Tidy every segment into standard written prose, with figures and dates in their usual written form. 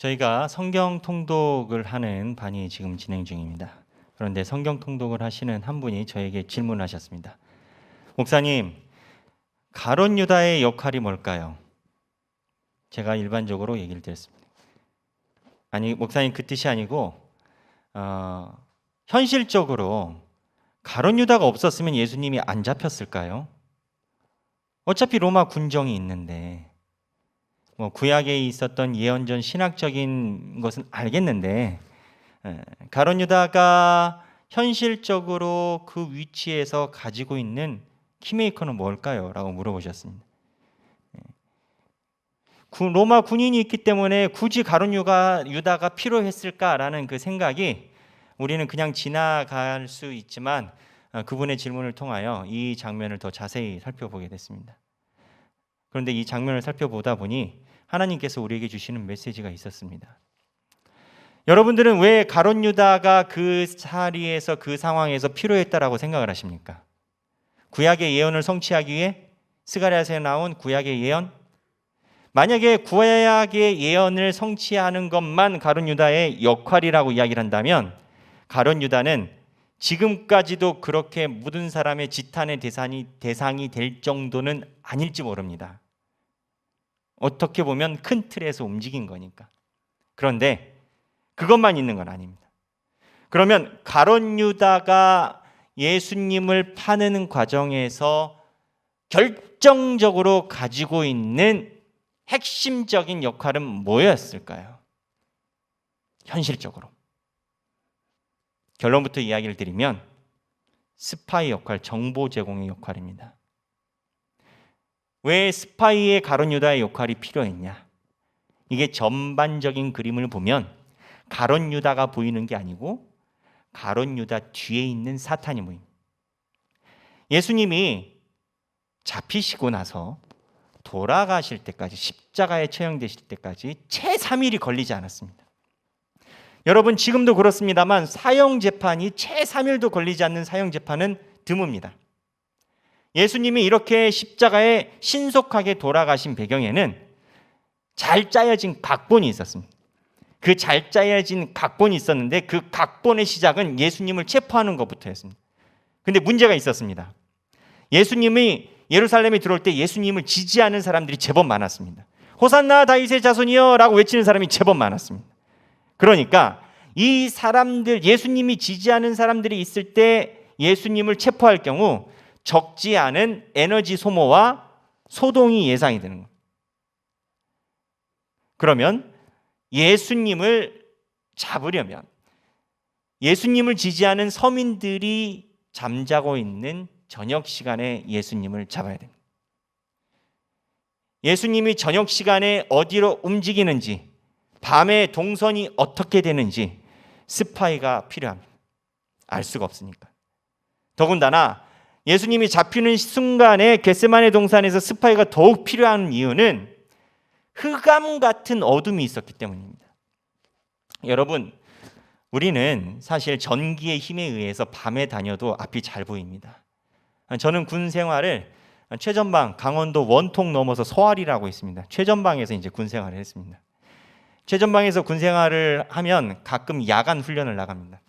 저희가 성경 통독을 하는 반이 지금 진행 중입니다. 그런데 성경 통독을 하시는 한 분이 저에게 질문하셨습니다. 목사님, 가룟 유다의 역할이 뭘까요? 제가 일반적으로 얘기를 드렸습니다. 아니, 목사님 그 뜻이 아니고 현실적으로 가룟 유다가 없었으면 예수님이 안 잡혔을까요? 어차피 로마 군정이 있는데 구약에 있었던 예언전 신학적인 것은 알겠는데 가룟 유다가 현실적으로 그 위치에서 가지고 있는 키메이커는 뭘까요? 라고 물어보셨습니다. 로마 군인이 있기 때문에 굳이 가룟 유다가 필요했을까라는 그 생각이 우리는 그냥 지나갈 수 있지만 그분의 질문을 통하여 이 장면을 더 자세히 살펴보게 됐습니다. 그런데 이 장면을 살펴보다 보니 하나님께서 우리에게 주시는 메시지가 있었습니다. 여러분들은 왜 가룟 유다가 그 자리에서 그 상황에서 필요했다라고 생각을 하십니까? 구약의 예언을 성취하기 위해 스가랴서에 나온 구약의 예언? 만약에 구약의 예언을 성취하는 것만 가룟 유다의 역할이라고 이야기를 한다면 가룟 유다는 지금까지도 그렇게 모든 사람의 지탄의 대상이 될 정도는 아닐지 모릅니다. 어떻게 보면 큰 틀에서 움직인 거니까. 그런데 그것만 있는 건 아닙니다. 그러면 가룟 유다가 예수님을 파는 과정에서 결정적으로 가지고 있는 핵심적인 역할은 뭐였을까요? 현실적으로. 결론부터 이야기를 드리면 스파이 역할, 정보 제공의 역할입니다. 왜 스파이의 가룟 유다의 역할이 필요했냐? 이게 전반적인 그림을 보면 가룟 유다가 보이는 게 아니고 가룟 유다 뒤에 있는 사탄이 보입니다. 예수님이 잡히시고 나서 돌아가실 때까지, 십자가에 처형되실 때까지 채 3일이 걸리지 않았습니다. 여러분, 지금도 그렇습니다만 사형재판이 채 3일도 걸리지 않는 사형재판은 드뭅니다. 예수님이 이렇게 십자가에 신속하게 돌아가신 배경에는 잘 짜여진 각본이 있었습니다. 그 잘 짜여진 각본이 있었는데 그 각본의 시작은 예수님을 체포하는 것부터였습니다. 근데 문제가 있었습니다. 예수님이 예루살렘에 들어올 때 예수님을 지지하는 사람들이 제법 많았습니다. 호산나 다윗의 자손이여 라고 외치는 사람이 제법 많았습니다. 그러니까 이 사람들, 예수님이 지지하는 사람들이 있을 때 예수님을 체포할 경우 적지 않은 에너지 소모와 소동이 예상이 되는 거예요. 그러면 예수님을 잡으려면 예수님을 지지하는 서민들이 잠자고 있는 저녁 시간에 예수님을 잡아야 됩니다. 예수님이 저녁 시간에 어디로 움직이는지, 밤에 동선이 어떻게 되는지 스파이가 필요합니다. 알 수가 없으니까. 더군다나 예수님이 잡히는 순간에 겟세마네 동산에서 스파이가 더욱 필요한 이유는 흑암 같은 어둠이 있었기 때문입니다. 여러분, 우리는 사실 전기의 힘에 의해서 밤에 다녀도 앞이 잘 보입니다. 저는 군 생활을 최전방, 강원도 원통 넘어서 서알이라고 있습니다. 최전방에서 이제 군 생활을 했습니다. 최전방에서 군 생활을 하면 가끔 야간 훈련을 나갑니다.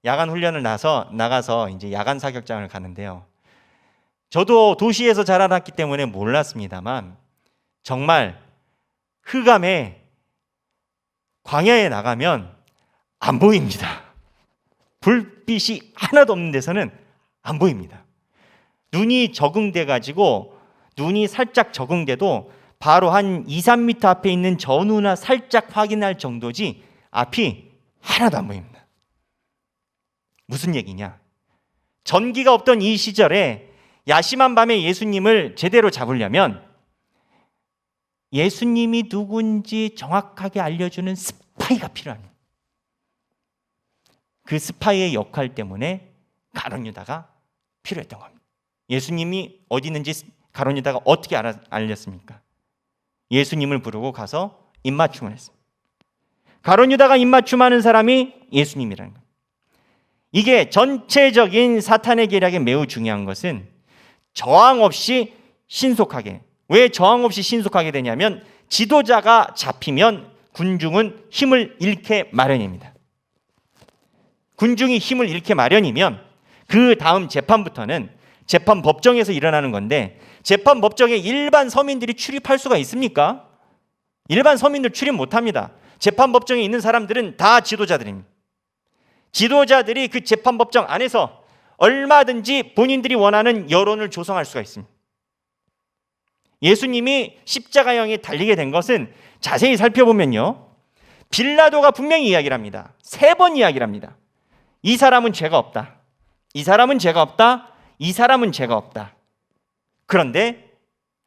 야간 훈련을 나가서 이제 야간 사격장을 가는데요. 저도 도시에서 자라났기 때문에 몰랐습니다만 정말 흑암에 광야에 나가면 안 보입니다. 불빛이 하나도 없는 데서는 안 보입니다. 눈이 적응돼가지고 눈이 살짝 적응돼도 바로 한 2, 3m 앞에 있는 전우나 살짝 확인할 정도지 앞이 하나도 안 보입니다. 무슨 얘기냐? 전기가 없던 이 시절에 야심한 밤에 예수님을 제대로 잡으려면 예수님이 누군지 정확하게 알려주는 스파이가 필요합니다. 그 스파이의 역할 때문에 가룟 유다가 필요했던 겁니다. 예수님이 어디 있는지 가룟 유다가 어떻게 알렸습니까? 예수님을 부르고 가서 입맞춤을 했습니다. 가룟 유다가 입맞춤하는 사람이 예수님이라는 겁니다. 이게 전체적인 사탄의 계략에 매우 중요한 것은 저항 없이 신속하게. 왜 저항 없이 신속하게 되냐면 지도자가 잡히면 군중은 힘을 잃게 마련입니다. 군중이 힘을 잃게 마련이면 그 다음 재판부터는 재판 법정에서 일어나는 건데, 재판 법정에 일반 서민들이 출입할 수가 있습니까? 일반 서민들 출입 못합니다. 재판 법정에 있는 사람들은 다 지도자들입니다. 지도자들이 그 재판 법정 안에서 얼마든지 본인들이 원하는 여론을 조성할 수가 있습니다. 예수님이 십자가형에 달리게 된 것은 자세히 살펴보면요, 빌라도가 분명히 이야기를 합니다. 3번 이야기를 합니다. 이 사람은 죄가 없다. 이 사람은 죄가 없다. 이 사람은 죄가 없다. 그런데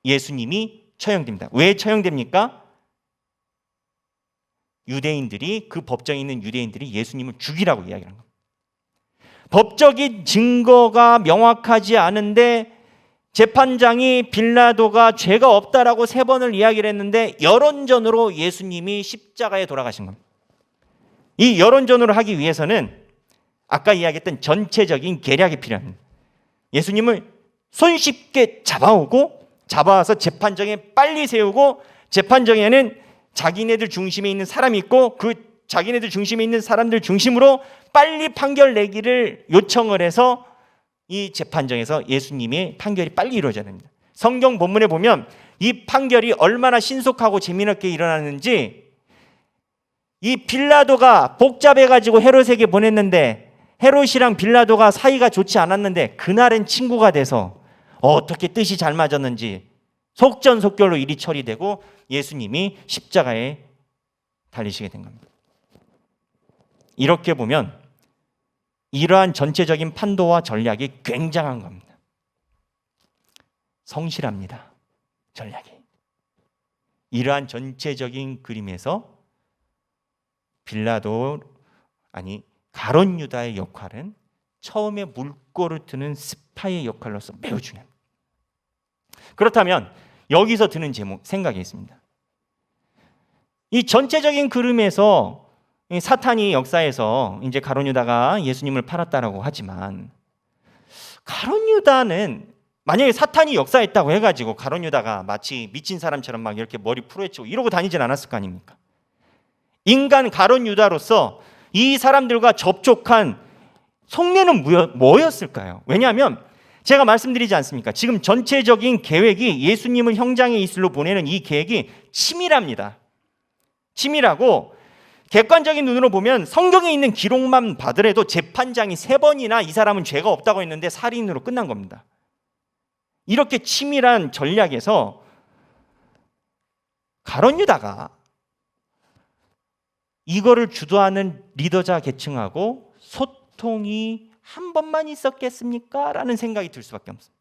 예수님이 처형됩니다. 왜 처형됩니까? 유대인들이, 그 법정에 있는 유대인들이 예수님을 죽이라고 이야기하는 겁니다. 법적인 증거가 명확하지 않은데 재판장이 빌라도가 죄가 없다라고 3번을 이야기를 했는데 여론전으로 예수님이 십자가에 돌아가신 겁니다. 이 여론전으로 하기 위해서는 아까 이야기했던 전체적인 계략이 필요합니다. 예수님을 손쉽게 잡아와서 재판정에 빨리 세우고, 재판정에는 자기네들 중심에 있는 사람이 있고 그 자기네들 중심에 있는 사람들 중심으로 빨리 판결 내기를 요청을 해서 이 재판정에서 예수님의 판결이 빨리 이루어져야 됩니다. 성경 본문에 보면 이 판결이 얼마나 신속하고 재미있게 일어나는지, 이 빌라도가 복잡해가지고 헤롯에게 보냈는데 헤롯이랑 빌라도가 사이가 좋지 않았는데 그날은 친구가 돼서 어떻게 뜻이 잘 맞았는지 속전속결로 일이 처리되고 예수님이 십자가에 달리시게 된 겁니다. 이렇게 보면 이러한 전체적인 판도와 전략이 굉장한 겁니다. 성실합니다. 전략이. 이러한 전체적인 그림에서 가룟 유다의 역할은 처음에 물꼬를 트는 스파이의 역할로서 매우 중요합니다. 그렇다면 여기서 드는 생각이 있습니다. 이 전체적인 그림에서 사탄이 역사에서 이제 가룟 유다가 예수님을 팔았다라고 하지만, 가룟 유다는 만약에 사탄이 역사했다고 해가지고 가룟 유다가 마치 미친 사람처럼 막 이렇게 머리 풀어헤치고 이러고 다니진 않았을 거 아닙니까? 인간 가룟 유다로서 이 사람들과 접촉한 속내는 뭐였을까요? 왜냐하면 제가 말씀드리지 않습니까? 지금 전체적인 계획이, 예수님을 형장의 이슬로 보내는 이 계획이 치밀합니다. 치밀하고 객관적인 눈으로 보면 성경에 있는 기록만 봐더라도 재판장이 3번이나 이 사람은 죄가 없다고 했는데 살인으로 끝난 겁니다. 이렇게 치밀한 전략에서 가룟 유다가 이거를 주도하는 리더자 계층하고 소통이 한 번만 있었겠습니까? 라는 생각이 들 수밖에 없습니다.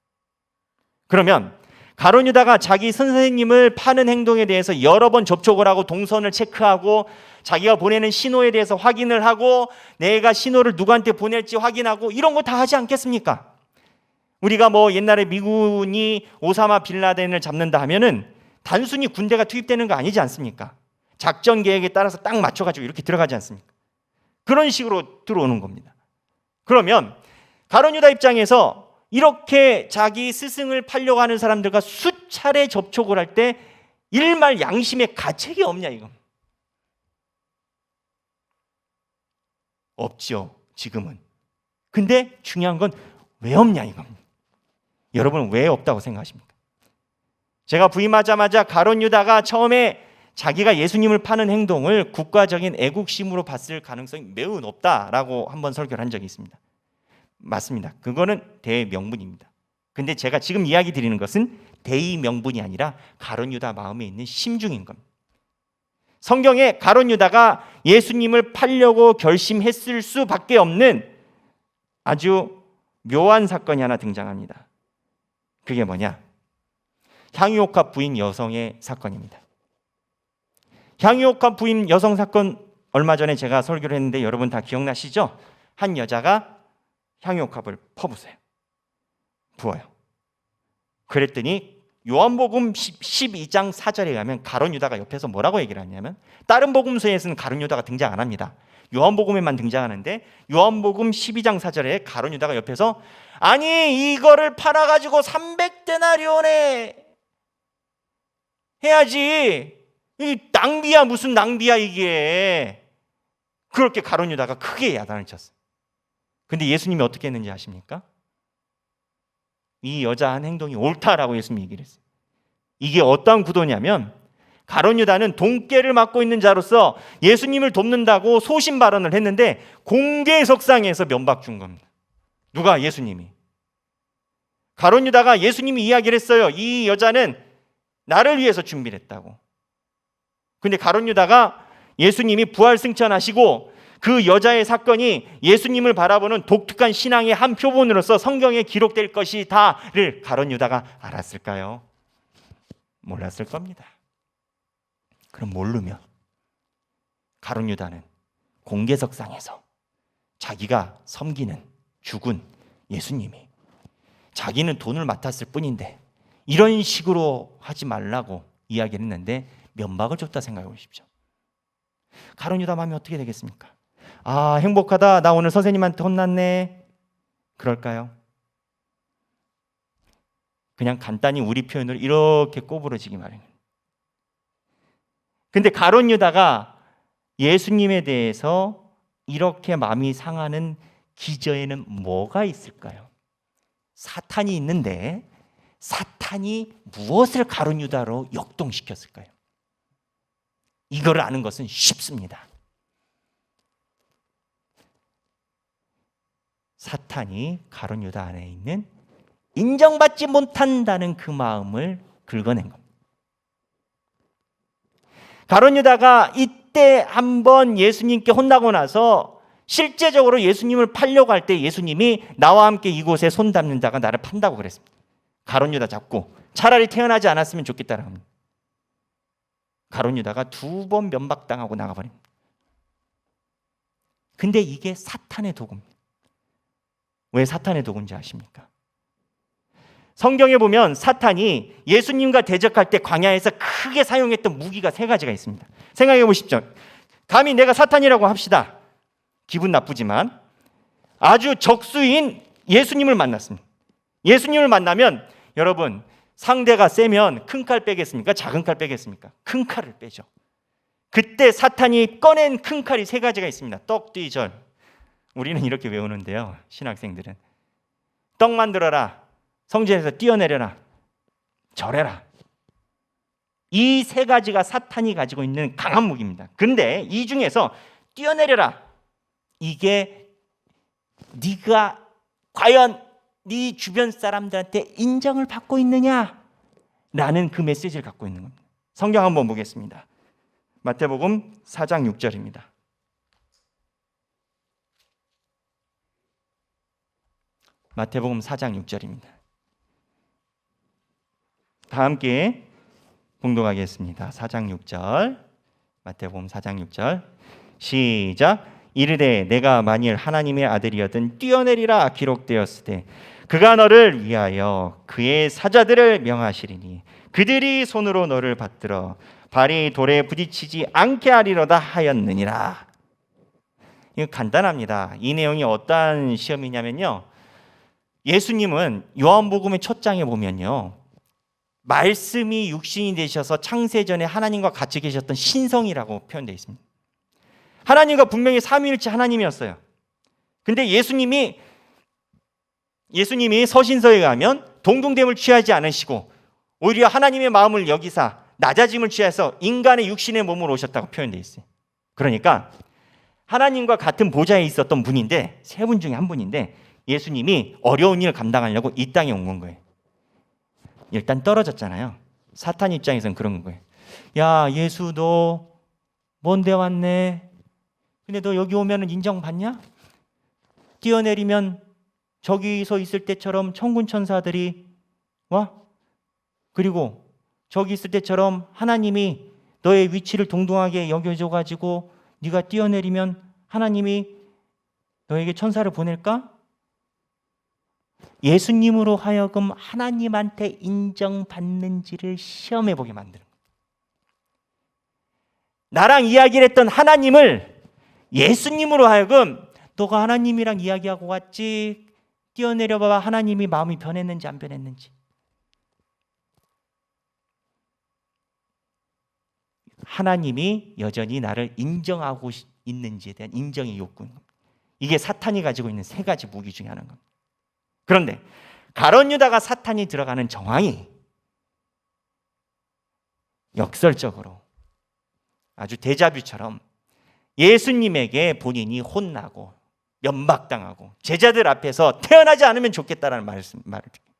그러면 가룟 유다가 자기 선생님을 파는 행동에 대해서 여러 번 접촉을 하고 동선을 체크하고 자기가 보내는 신호에 대해서 확인을 하고 내가 신호를 누구한테 보낼지 확인하고 이런 거 다 하지 않겠습니까? 우리가 옛날에 미군이 오사마 빌라덴을 잡는다 하면은 단순히 군대가 투입되는 거 아니지 않습니까? 작전 계획에 따라서 딱 맞춰가지고 이렇게 들어가지 않습니까? 그런 식으로 들어오는 겁니다. 그러면 가룟 유다 입장에서 이렇게 자기 스승을 팔려고 하는 사람들과 수차례 접촉을 할 때 일말 양심의 가책이 없냐 이거. 없죠, 지금은. 근데 중요한 건 왜 없냐 이겁니다. 여러분은 왜 없다고 생각하십니까? 제가 부임하자마자 가룟 유다가 처음에 자기가 예수님을 파는 행동을 국가적인 애국심으로 봤을 가능성이 매우 높다라고 한번 설교를 한 적이 있습니다. 맞습니다. 그거는 대명분입니다. 근데 제가 지금 이야기 드리는 것은 대의명분이 아니라 가룟 유다 마음에 있는 심중인 겁니다. 성경에 가룟 유다가 예수님을 팔려고 결심했을 수밖에 없는 아주 묘한 사건이 하나 등장합니다. 그게 뭐냐? 향유옥합 부인 여성의 사건입니다. 향유옥합 부인 여성 사건, 얼마 전에 제가 설교를 했는데 여러분 다 기억나시죠? 한 여자가 향유옥합을 부어요. 그랬더니 요한복음 12장 4절에 가면 가룟 유다가 옆에서 뭐라고 얘기를 하냐면, 다른 복음서에서는 가룟 유다가 등장 안 합니다. 요한복음에만 등장하는데 요한복음 12장 4절에 가룟 유다가 옆에서 아니 이거를 팔아가지고 300데나리온에 해야지 이 낭비야, 무슨 낭비야 이게. 그렇게 가룟 유다가 크게 야단을 쳤어요. 근데 예수님이 어떻게 했는지 아십니까? 이 여자 한 행동이 옳다라고 예수님이 얘기를 했어요. 이게 어떤 구도냐면, 가룟 유다는 돈깨를 맡고 있는 자로서 예수님을 돕는다고 소신 발언을 했는데 공개석상에서 면박 준 겁니다. 누가? 예수님이. 가룟 유다가 예수님이 이야기를 했어요. 이 여자는 나를 위해서 준비를 했다고. 근데 가룟 유다가 예수님이 부활 승천하시고 그 여자의 사건이 예수님을 바라보는 독특한 신앙의 한 표본으로서 성경에 기록될 것이다를 가룟 유다가 알았을까요? 몰랐을 겁니다. 그럼 모르면 가룟 유다는 공개석상에서 자기가 섬기는 죽은 예수님이 자기는 돈을 맡았을 뿐인데 이런 식으로 하지 말라고 이야기를 했는데 면박을 줬다 생각해 보십시오. 가룟 유다 마음이 어떻게 되겠습니까? 아, 행복하다. 나 오늘 선생님한테 혼났네. 그럴까요? 그냥 간단히 우리 표현으로 이렇게 꼬부러지기 마련입니다. 근데 가룟 유다가 예수님에 대해서 이렇게 마음이 상하는 기저에는 뭐가 있을까요? 사탄이 있는데 사탄이 무엇을 가룟 유다로 역동시켰을까요? 이걸 아는 것은 쉽습니다. 사탄이 가룟 유다 안에 있는 인정받지 못한다는 그 마음을 긁어낸 겁니다. 가룟 유다가 이때 한번 예수님께 혼나고 나서 실제적으로 예수님을 팔려고 할 때 예수님이 나와 함께 이곳에 손 닿는 자가 나를 판다고 그랬습니다. 가룟 유다 잡고 차라리 태어나지 않았으면 좋겠다라고 합니다. 가룟 유다가 2번 면박당하고 나가버립니다. 근데 이게 사탄의 도구입니다. 왜 사탄의 도구인지 아십니까? 성경에 보면 사탄이 예수님과 대적할 때 광야에서 크게 사용했던 무기가 3가지가 있습니다. 생각해 보십시오. 감히 내가 사탄이라고 합시다. 기분 나쁘지만 아주 적수인 예수님을 만났습니다. 예수님을 만나면 여러분, 상대가 세면 큰 칼 빼겠습니까? 작은 칼 빼겠습니까? 큰 칼을 빼죠. 그때 사탄이 꺼낸 큰 칼이 3가지가 있습니다. 떡뒤절. 우리는 이렇게 외우는데요, 신학생들은 떡 만들어라, 성전에서 뛰어내려라, 절해라. 이 3가지가 사탄이 가지고 있는 강한 무기입니다. 근데 이 중에서 뛰어내려라, 이게 네가 과연 네 주변 사람들한테 인정을 받고 있느냐라는 그 메시지를 갖고 있는 겁니다. 성경 한번 보겠습니다. 마태복음 4장 6절입니다. 마태복음 4장 6절입니다. 다 함께 봉독하겠습니다. 4장 6절. 마태복음 4장 6절. 시작. 이르되 내가 만일 하나님의 아들이었든 뛰어내리라 기록되었으되 그가 너를 위하여 그의 사자들을 명하시리니 그들이 손으로 너를 받들어 발이 돌에 부딪히지 않게 하리로다 하였느니라. 이거 간단합니다. 이 내용이 어떤 시험이냐면요, 예수님은 요한복음의 첫 장에 보면요, 말씀이 육신이 되셔서 창세전에 하나님과 같이 계셨던 신성이라고 표현되어 있습니다. 하나님과 분명히 삼위일체 하나님이었어요. 근데 예수님이 서신서에 가면 동등됨을 취하지 않으시고 오히려 하나님의 마음을 여기사 낮아짐을 취해서 인간의 육신의 몸으로 오셨다고 표현되어 있어요. 그러니까 하나님과 같은 보좌에 있었던 분인데, 3분 중에 한 분인데 예수님이 어려운 일을 감당하려고 이 땅에 온 거예요. 일단 떨어졌잖아요. 사탄 입장에서는 그런 거예요. 야, 예수 너 먼데 왔네. 근데 너 여기 오면 인정받냐? 뛰어내리면 저기서 있을 때처럼 천군 천사들이 와? 그리고 저기 있을 때처럼 하나님이 너의 위치를 동등하게 여겨줘가지고 네가 뛰어내리면 하나님이 너에게 천사를 보낼까? 예수님으로 하여금 하나님한테 인정받는지를 시험해보게 만드는 거예요. 나랑 이야기를 했던 하나님을 예수님으로 하여금 너가 하나님이랑 이야기하고 왔지? 뛰어내려봐봐. 하나님이 마음이 변했는지 안 변했는지. 하나님이 여전히 나를 인정하고 있는지에 대한 인정의 욕구인 겁니다. 이게 사탄이 가지고 있는 세 가지 무기 중에 하나인 겁니다. 그런데 가룟 유다가 사탄이 들어가는 정황이 역설적으로 아주 데자뷰처럼 예수님에게 본인이 혼나고 면박당하고 제자들 앞에서 태어나지 않으면 좋겠다라는 말을 드립니다.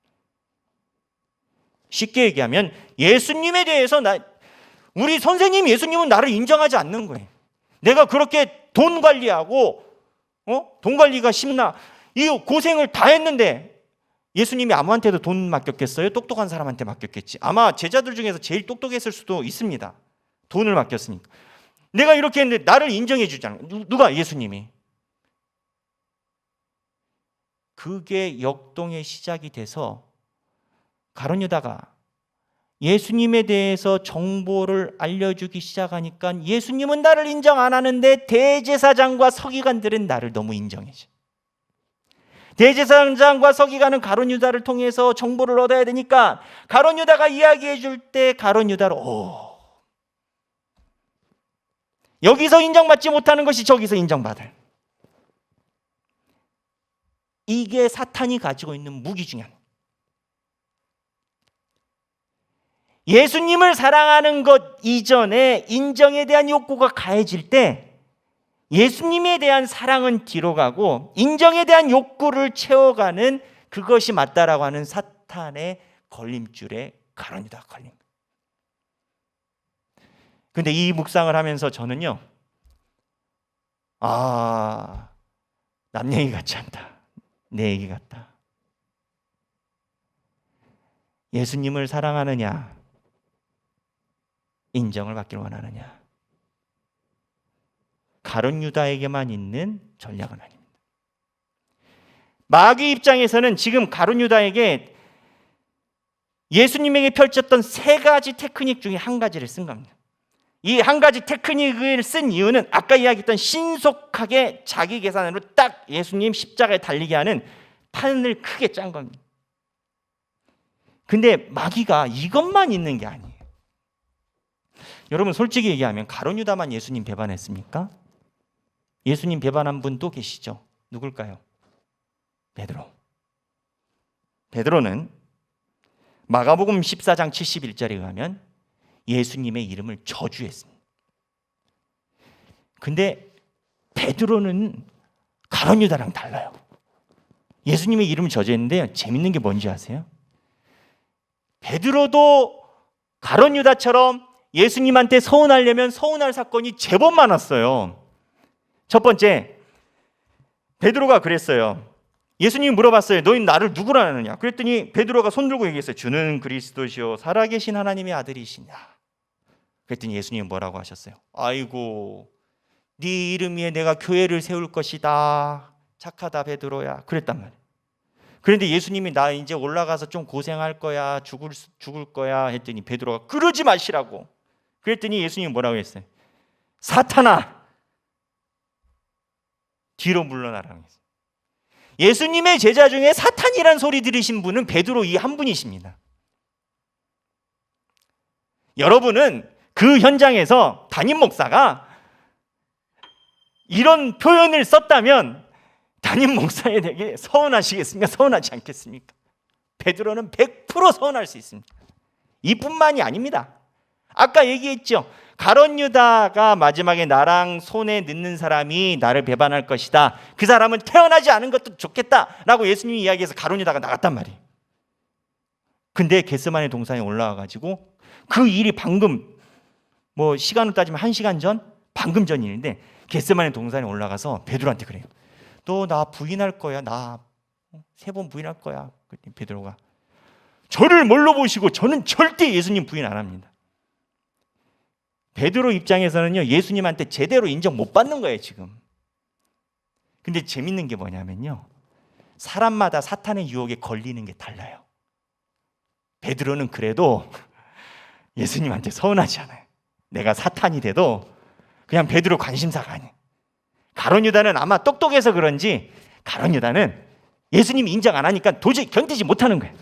쉽게 얘기하면 예수님에 대해서 우리 선생님 예수님은 나를 인정하지 않는 거예요. 내가 그렇게 돈 관리하고 돈 관리가 쉽나? 이 고생을 다 했는데 예수님이 아무한테도 돈 맡겼겠어요? 똑똑한 사람한테 맡겼겠지. 아마 제자들 중에서 제일 똑똑했을 수도 있습니다. 돈을 맡겼으니까. 내가 이렇게 했는데 나를 인정해 주잖아요. 누가? 예수님이. 그게 역동의 시작이 돼서 가룟 유다가 예수님에 대해서 정보를 알려주기 시작하니까 예수님은 나를 인정 안 하는데 대제사장과 서기관들은 나를 너무 인정해 줘. 대제사장과 서기관은 가룟 유다를 통해서 정보를 얻어야 되니까 가룟 유다가 이야기해 줄 때 가룟 유다로 여기서 인정받지 못하는 것이 저기서 인정받을. 이게 사탄이 가지고 있는 무기 중에 하나. 예수님을 사랑하는 것 이전에 인정에 대한 욕구가 가해질 때 예수님에 대한 사랑은 뒤로 가고 인정에 대한 욕구를 채워가는 그것이 맞다라고 하는 사탄의 걸림줄에 가룟 유다가 걸린 거예요. 근데 이 묵상을 하면서 저는요, 남 얘기 같지 않다. 내 얘기 같다. 예수님을 사랑하느냐, 인정을 받기를 원하느냐. 가룟 유다에게만 있는 전략은 아닙니다. 마귀 입장에서는 지금 가룟 유다에게 예수님에게 펼쳤던 세 가지 테크닉 중에 한 가지를 쓴 겁니다. 이 한 가지 테크닉을 쓴 이유는 아까 이야기했던 신속하게 자기 계산으로 딱 예수님 십자가에 달리게 하는 판을 크게 짠 겁니다. 근데 마귀가 이것만 있는 게 아니에요. 여러분 솔직히 얘기하면 가룟 유다만 예수님 배반했습니까? 예수님 배반한 분 또 계시죠? 누굴까요? 베드로. 베드로는 마가복음 14장 71절에 의하면 예수님의 이름을 저주했습니다. 근데 베드로는 가룟 유다랑 달라요. 예수님의 이름을 저주했는데 재밌는 게 뭔지 아세요? 베드로도 가룟 유다처럼 예수님한테 서운하려면 서운할 사건이 제법 많았어요. 첫 번째, 베드로가 그랬어요. 예수님이 물어봤어요. 너희 나를 누구라 하느냐? 그랬더니 베드로가 손 들고 얘기했어요. 주는 그리스도시요 살아계신 하나님의 아들이시냐? 그랬더니 예수님이 뭐라고 하셨어요? 아이고, 네 이름 위에 내가 교회를 세울 것이다. 착하다 베드로야. 그랬단 말이에요. 그런데 예수님이 나 이제 올라가서 좀 고생할 거야. 죽을 거야 했더니 베드로가 그러지 마시라고. 그랬더니 예수님이 뭐라고 했어요? 사탄아, 뒤로 물러나라고 했어요. 예수님의 제자 중에 사탄이란 소리 들으신 분은 베드로 이 한 분이십니다. 여러분은 그 현장에서 담임 목사가 이런 표현을 썼다면 담임 목사에게 서운하시겠습니까? 서운하지 않겠습니까? 베드로는 100% 서운할 수 있습니다. 이뿐만이 아닙니다. 아까 얘기했죠. 가룟 유다가 마지막에 나랑 손에 넣는 사람이 나를 배반할 것이다. 그 사람은 태어나지 않은 것도 좋겠다라고 예수님이 이야기해서 가룟 유다가 나갔단 말이에요. 근데 겟세마네 동산에 올라와가지고 그 일이 방금 시간으로 따지면 1시간 전? 방금 전 일인데 겟세마네 동산에 올라가서 베드로한테 그래요. 너 나 부인할 거야. 나 3번 부인할 거야. 그랬더니 베드로가 저를 뭘로 보시고 저는 절대 예수님 부인 안 합니다. 베드로 입장에서는요, 예수님한테 제대로 인정 못 받는 거예요, 지금. 근데 재밌는 게 뭐냐면요, 사람마다 사탄의 유혹에 걸리는 게 달라요. 베드로는 그래도 예수님한테 서운하지 않아요. 내가 사탄이 돼도 그냥 베드로 관심사가 아니에요. 가룟 유다는 아마 똑똑해서 그런지 가룟 유다는 예수님이 인정 안 하니까 도저히 견디지 못하는 거예요.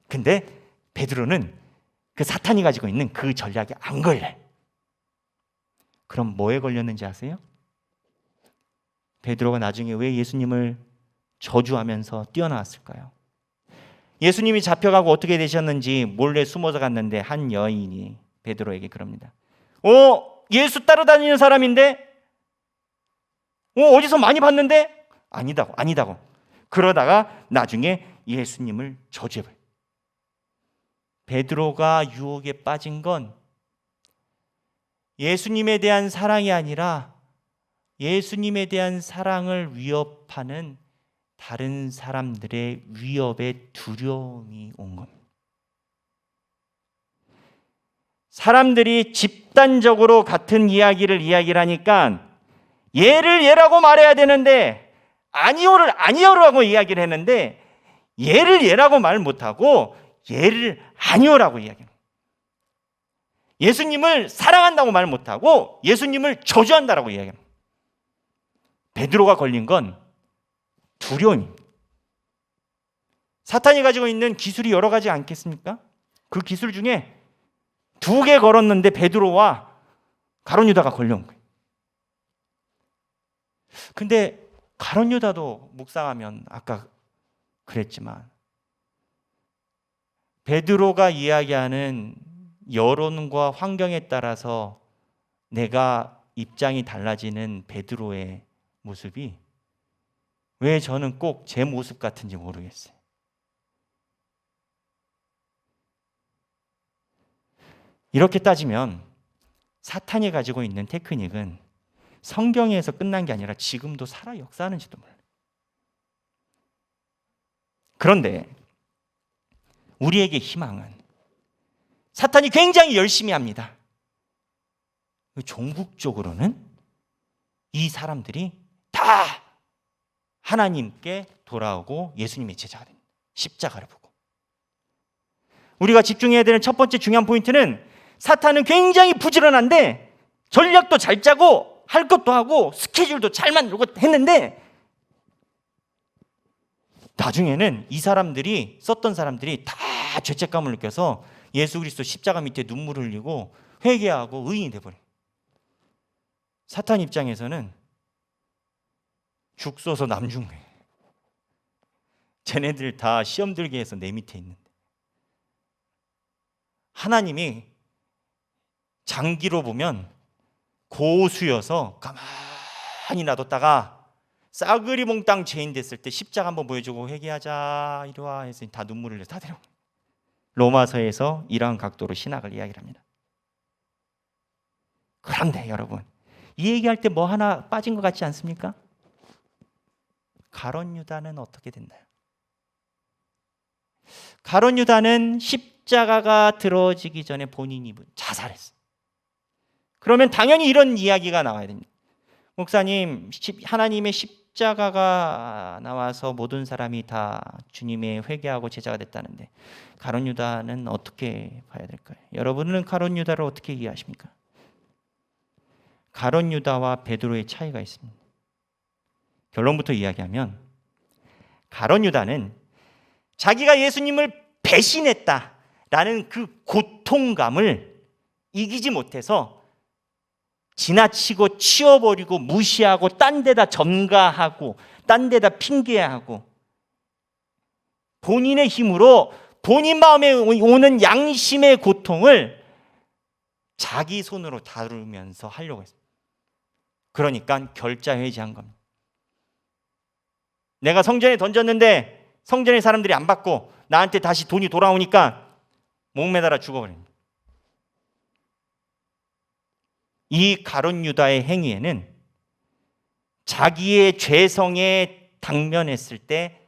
근데 베드로는 그 사탄이 가지고 있는 그 전략에 안 걸려. 그럼 뭐에 걸렸는지 아세요? 베드로가 나중에 왜 예수님을 저주하면서 뛰어나왔을까요? 예수님이 잡혀가고 어떻게 되셨는지 몰래 숨어서 갔는데 한 여인이 베드로에게 그럽니다. 예수 따라다니는 사람인데? 어디서 많이 봤는데? 아니다고. 그러다가 나중에 예수님을 저주해버려요. 베드로가 유혹에 빠진 건 예수님에 대한 사랑이 아니라 예수님에 대한 사랑을 위협하는 다른 사람들의 위협의 두려움이 온 겁니다. 사람들이 집단적으로 같은 이야기를 하니까 얘를 얘라고 말해야 되는데 아니요를 아니요라고 이야기를 했는데 얘를 얘라고 말 못하고 얘를 아니요라고 이야기합니다. 예수님을 사랑한다고 말 못하고 예수님을 저주한다라고 이야기합니다. 베드로가 걸린 건 두려움입니다. 사탄이 가지고 있는 기술이 여러 가지 않겠습니까? 그 기술 중에 2개 걸었는데 베드로와 가룟 유다가 걸려온 거예요. 근데 가룟 유다도 묵상하면 아까 그랬지만 베드로가 이야기하는 여론과 환경에 따라서 내가 입장이 달라지는 베드로의 모습이 왜 저는 꼭 제 모습 같은지 모르겠어요. 이렇게 따지면 사탄이 가지고 있는 테크닉은 성경에서 끝난 게 아니라 지금도 살아 역사하는지도 몰라요. 그런데 우리에게 희망은 사탄이 굉장히 열심히 합니다. 종국적으로는 이 사람들이 다 하나님께 돌아오고 예수님의 제자가 됩니다. 십자가를 보고. 우리가 집중해야 되는 첫 번째 중요한 포인트는 사탄은 굉장히 부지런한데 전략도 잘 짜고 할 것도 하고 스케줄도 잘 만들고 했는데 나중에는 이 사람들이 썼던 사람들이 다 죄책감을 느껴서 예수 그리스도 십자가 밑에 눈물을 흘리고 회개하고 의인이 돼버려요. 사탄 입장에서는 죽 쏘서 남 죽네. 쟤네들 다 시험 들게 해서 내 밑에 있는데 하나님이 장기로 보면 고수여서 가만히 놔뒀다가 싸그리 몽땅 죄인 됐을 때 십자가 한번 보여주고 회개하자 이리와 해서 다 눈물을 흘려서 다 데려온 거예요. 로마서에서 이러한 각도로 신학을 이야기를 합니다. 그런데 여러분 이 얘기할 때 뭐 하나 빠진 것 같지 않습니까? 가룟 유다는 어떻게 됐나요? 가룟 유다는 십자가가 들어지기 전에 본인이 자살했어요. 그러면 당연히 이런 이야기가 나와야 됩니다. 목사님, 하나님의 십자가가 나와서 모든 사람이 다 주님의 회개하고 제자가 됐다는데 가룟 유다는 어떻게 봐야 될까요? 여러분은 가룟 유다를 어떻게 이해하십니까? 가룟 유다와 베드로의 차이가 있습니다. 결론부터 이야기하면 가룟 유다는 자기가 예수님을 배신했다라는 그 고통감을 이기지 못해서 지나치고 치워버리고 무시하고 딴 데다 전가하고 딴 데다 핑계하고 본인의 힘으로 본인 마음에 오는 양심의 고통을 자기 손으로 다루면서 하려고 했어요. 그러니까 결자회지한 겁니다. 내가 성전에 던졌는데 성전의 사람들이 안 받고 나한테 다시 돈이 돌아오니까 목매달아 죽어버립니다. 이 가룟 유다의 행위에는 자기의 죄성에 당면했을 때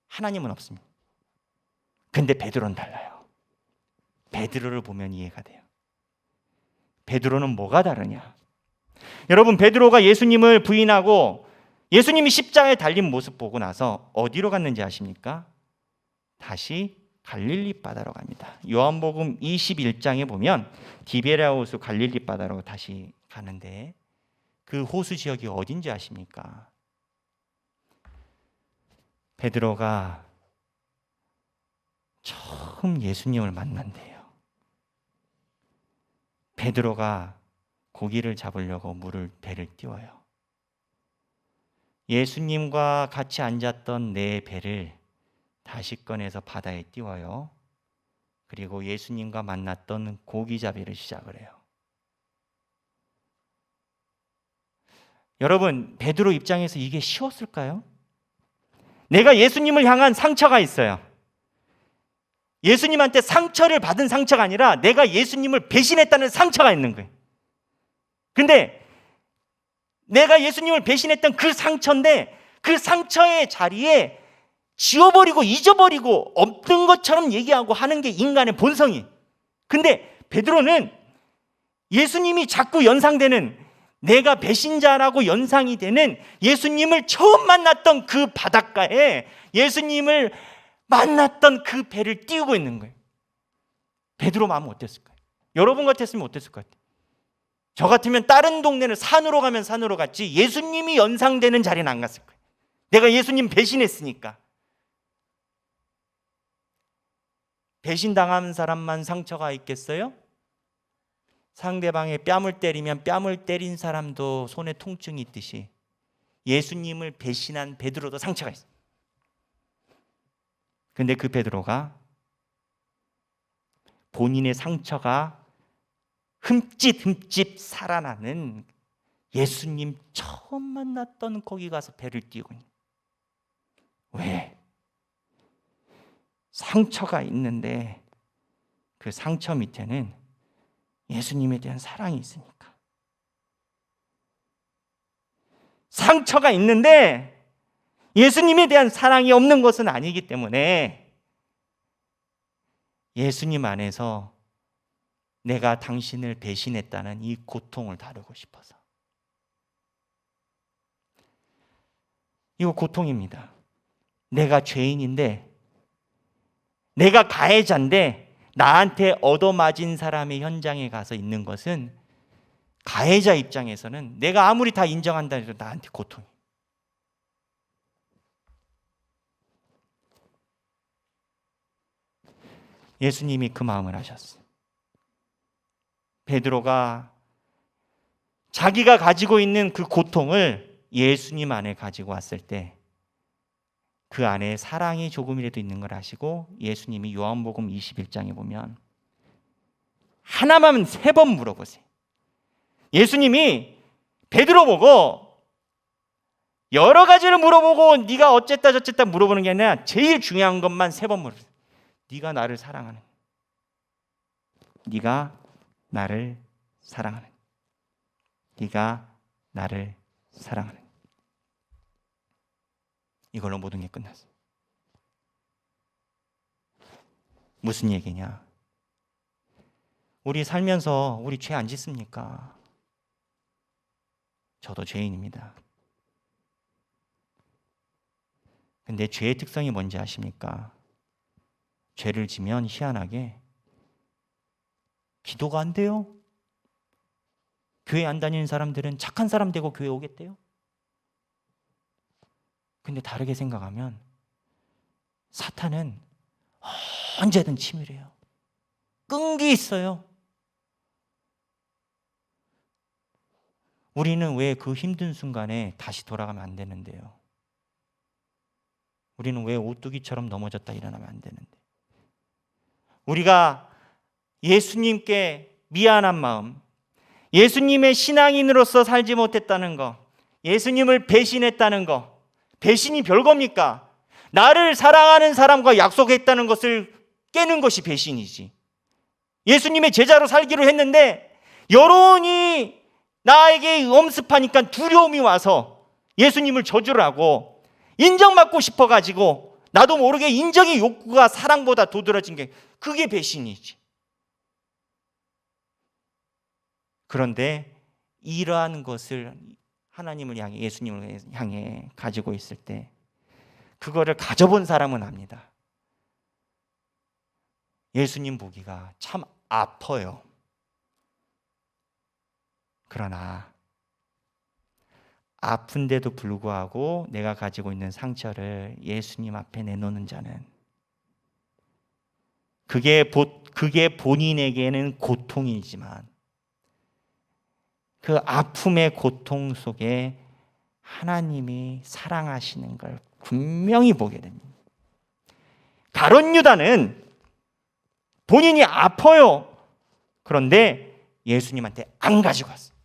하나님은 없습니다. 근데 베드로는 달라요. 베드로를 보면 이해가 돼요. 베드로는 뭐가 다르냐? 여러분 베드로가 예수님을 부인하고 예수님이 십자가에 달린 모습 보고 나서 어디로 갔는지 아십니까? 다시 갈릴리 바다로 갑니다. 요한복음 21장에 보면 디베랴 호수 갈릴리 바다로 다시 가는데 그 호수 지역이 어딘지 아십니까? 베드로가 처음 예수님을 만난대요. 베드로가 고기를 잡으려고 배를 띄워요. 예수님과 같이 앉았던 내 배를 다시 꺼내서 바다에 띄워요. 그리고 예수님과 만났던 고기잡이를 시작을 해요. 여러분, 베드로 입장에서 이게 쉬웠을까요? 내가 예수님을 향한 상처가 있어요. 예수님한테 상처를 받은 상처가 아니라 내가 예수님을 배신했다는 상처가 있는 거예요. 근데 내가 예수님을 배신했던 그 상처인데 그 상처의 자리에 지워버리고 잊어버리고 없는 것처럼 얘기하고 하는 게 인간의 본성이. 근데 베드로는 예수님이 자꾸 연상되는, 내가 배신자라고 연상이 되는 예수님을 처음 만났던 그 바닷가에 예수님을 만났던 그 배를 띄우고 있는 거예요. 베드로 마음은 어땠을까요? 여러분 같았으면 어땠을 것 같아요? 저 같으면 다른 동네는 산으로 가면 산으로 갔지 예수님이 연상되는 자리는 안 갔을 거예요. 내가 예수님 배신했으니까. 배신당한 사람만 상처가 있겠어요? 상대방의 뺨을 때리면 뺨을 때린 사람도 손에 통증이 있듯이 예수님을 배신한 베드로도 상처가 있어요. 근데 그 베드로가 본인의 상처가 흠칫 살아나는 예수님 처음 만났던 거기 가서 배를 띄우고 있는. 왜? 상처가 있는데 그 상처 밑에는 예수님에 대한 사랑이 있으니까. 상처가 있는데 예수님에 대한 사랑이 없는 것은 아니기 때문에 예수님 안에서 내가 당신을 배신했다는 이 고통을 다루고 싶어서. 이거 고통입니다. 내가 죄인인데, 내가 가해자인데 나한테 얻어맞은 사람의 현장에 가서 있는 것은 가해자 입장에서는 내가 아무리 다 인정한다 해도 나한테 고통이. 예수님이 그 마음을 하셨어요. 베드로가 자기가 가지고 있는 그 고통을 예수님 안에 가지고 왔을 때 그 안에 사랑이 조금이라도 있는 걸 아시고 예수님이 요한복음 21장에 보면 하나만 3번 물어보세요. 예수님이 베드로 보고 여러 가지를 물어보고 네가 어쨌다 저쨌다 물어보는 게 아니라 제일 중요한 것만 3번 물어보세요. 네가 나를 사랑하는, 네가 나를 사랑하는, 네가 나를 사랑하는. 이걸로 모든 게 끝났어요. 무슨 얘기냐? 우리 살면서 우리 죄 안 짓습니까? 저도 죄인입니다. 근데 죄의 특성이 뭔지 아십니까? 죄를 지면 희한하게 기도가 안 돼요. 교회 안 다니는 사람들은 착한 사람 되고 교회 오겠대요. 근데 다르게 생각하면 사탄은 언제든 치밀해요. 끈기 있어요. 우리는 왜 그 힘든 순간에 다시 돌아가면 안 되는데요? 우리는 왜 오뚜기처럼 넘어졌다 일어나면 안 되는데? 우리가 예수님께 미안한 마음, 예수님의 신앙인으로서 살지 못했다는 거, 예수님을 배신했다는 거, 배신이 별겁니까? 나를 사랑하는 사람과 약속했다는 것을 깨는 것이 배신이지. 예수님의 제자로 살기로 했는데 여론이 나에게 엄습하니까 두려움이 와서 예수님을 저주를 하고 인정받고 싶어가지고 나도 모르게 인정의 욕구가 사랑보다 도드라진 게 그게 배신이지. 그런데 이러한 것을 하나님을 향해, 예수님을 향해 가지고 있을 때 그거를 가져본 사람은 압니다. 예수님 보기가 참 아파요. 그러나 아픈데도 불구하고 내가 가지고 있는 상처를 예수님 앞에 내놓는 자는 그게 본인에게는 고통이지만 그 아픔의 고통 속에 하나님이 사랑하시는 걸 분명히 보게 됩니다. 가룟 유다는 본인이 아파요. 그런데 예수님한테 안 가지고 왔어요.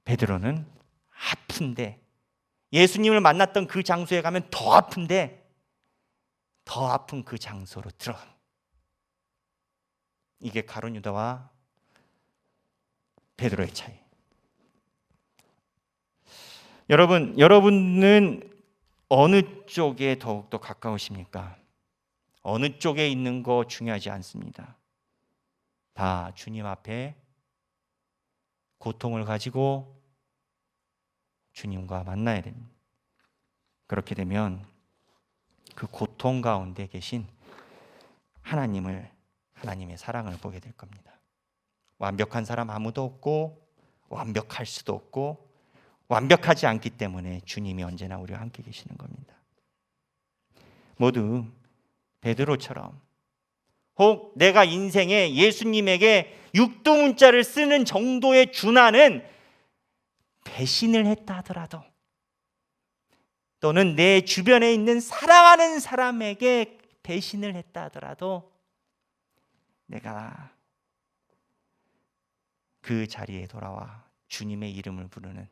베드로는 아픈데, 예수님을 만났던 그 장소에 가면 더 아픈데 더 아픈 그 장소로 들어갑니다. 이게 가룟 유다와 베드로의 차이. 여러분은 어느 쪽에 더욱더 가까우십니까? 어느 쪽에 있는 거 중요하지 않습니다. 다 주님 앞에 고통을 가지고 주님과 만나야 됩니다. 그렇게 되면 그 고통 가운데 계신 하나님의 사랑을 보게 될 겁니다. 완벽한 사람 아무도 없고 완벽할 수도 없고 완벽하지 않기 때문에 주님이 언제나 우리와 함께 계시는 겁니다. 모두 베드로처럼, 혹 내가 인생에 예수님에게 육두문자를 쓰는 정도의 준하는 배신을 했다 하더라도, 또는 내 주변에 있는 사랑하는 사람에게 배신을 했다 하더라도 내가 그 자리에 돌아와 주님의 이름을 부르는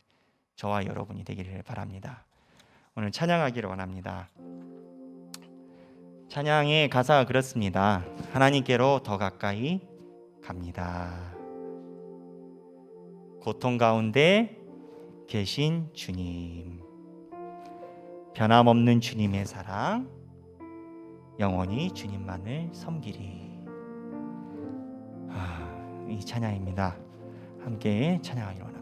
저와 여러분이 되기를 바랍니다. 오늘 찬양하기를 원합니다. 찬양의 가사가 그렇습니다. 하나님께로 더 가까이 갑니다. 고통 가운데 계신 주님, 변함없는 주님의 사랑, 영원히 주님만을 섬기리. 이 찬양입니다. 함께 찬양하기로 합니다.